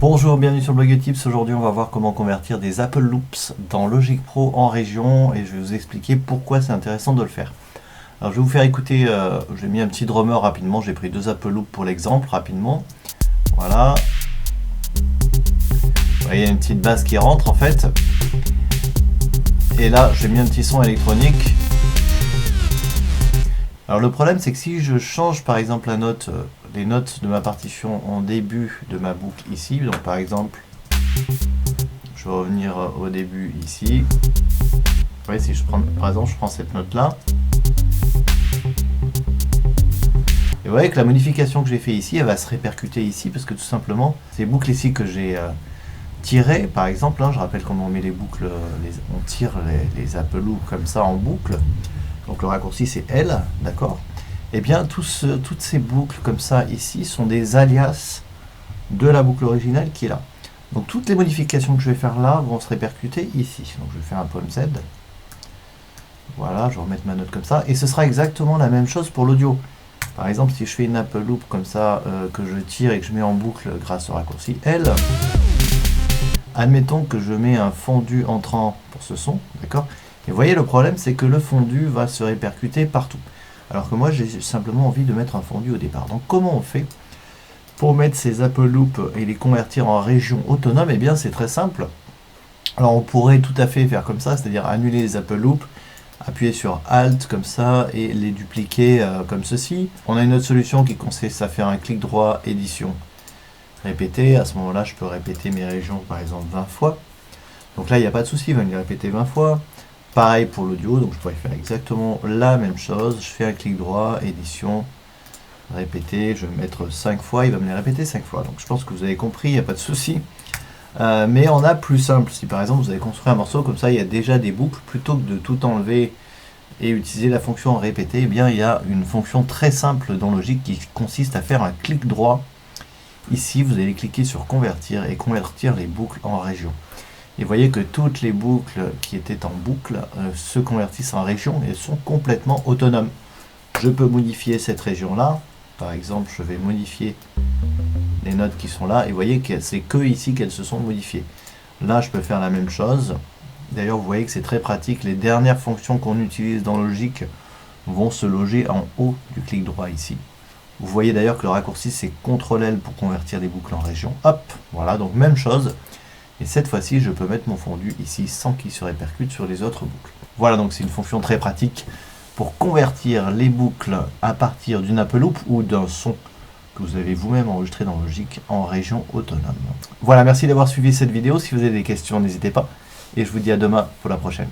Bonjour, bienvenue sur Blog Tips. Aujourd'hui, on va voir comment convertir des Apple Loops dans Logic Pro en région et je vais vous expliquer pourquoi c'est intéressant de le faire. Alors, je vais vous faire écouter, j'ai mis un petit drummer rapidement, j'ai pris deux Apple Loops pour l'exemple rapidement. Voilà. Vous voyez, il y a une petite basse qui rentre en fait. Et là, j'ai mis un petit son électronique. Alors le problème, c'est que si je change par exemple la note, les notes de ma partition en début de ma boucle ici, donc par exemple, je vais revenir au début ici. Vous voyez, si je prends, par exemple, je prends cette note-là. Et vous voyez que la modification que j'ai fait ici, elle va se répercuter ici, parce que tout simplement, ces boucles ici que j'ai tirées, par exemple, je rappelle comment on met les boucles, on tire les Apple Loops comme ça en boucle. Donc le raccourci c'est L, d'accord. Et bien toutes ces boucles comme ça ici sont des alias de la boucle originale qui est là. Donc toutes les modifications que je vais faire là vont se répercuter ici. Donc je vais faire un pomme Z. Voilà, je vais remettre ma note comme ça. Et ce sera exactement la même chose pour l'audio. Par exemple, si je fais une Apple Loop comme ça, que je tire et que je mets en boucle grâce au raccourci L, admettons que je mets un fondu entrant pour ce son, d'accord. Et vous voyez, le problème, c'est que le fondu va se répercuter partout. Alors que moi, j'ai simplement envie de mettre un fondu au départ. Donc, comment on fait pour mettre ces Apple Loops et les convertir en région autonome? Eh bien, c'est très simple. Alors, on pourrait tout à fait faire comme ça, c'est-à-dire annuler les Apple Loops, appuyer sur Alt comme ça et les dupliquer comme ceci. On a une autre solution qui consiste à faire un clic droit, édition, répéter. À ce moment-là, je peux répéter mes régions, par exemple, 20 fois. Donc là, il n'y a pas de souci, il va me les répéter 20 fois. Pareil pour l'audio, donc je pourrais faire exactement la même chose. Je fais un clic droit, édition, répéter, je vais mettre 5 fois, il va me les répéter 5 fois. Donc je pense que vous avez compris, il n'y a pas de souci. Mais on a plus simple. Si par exemple vous avez construit un morceau comme ça, il y a déjà des boucles, plutôt que de tout enlever et utiliser la fonction répéter, eh bien il y a une fonction très simple dans Logic qui consiste à faire un clic droit. Ici, vous allez cliquer sur convertir et convertir les boucles en région. Et vous voyez que toutes les boucles qui étaient en boucle se convertissent en région et sont complètement autonomes. Je peux modifier cette région-là. Par exemple, je vais modifier les notes qui sont là. Et vous voyez que c'est que ici qu'elles se sont modifiées. Là, je peux faire la même chose. D'ailleurs, vous voyez que c'est très pratique. Les dernières fonctions qu'on utilise dans Logic vont se loger en haut du clic droit ici. Vous voyez d'ailleurs que le raccourci, c'est CTRL-L pour convertir les boucles en région. Hop, voilà, donc même chose. Et cette fois-ci, je peux mettre mon fondu ici sans qu'il se répercute sur les autres boucles. Voilà, donc c'est une fonction très pratique pour convertir les boucles à partir d'une Apple Loop ou d'un son que vous avez vous-même enregistré dans Logic en région autonome. Voilà, merci d'avoir suivi cette vidéo. Si vous avez des questions, n'hésitez pas. Et je vous dis à demain pour la prochaine.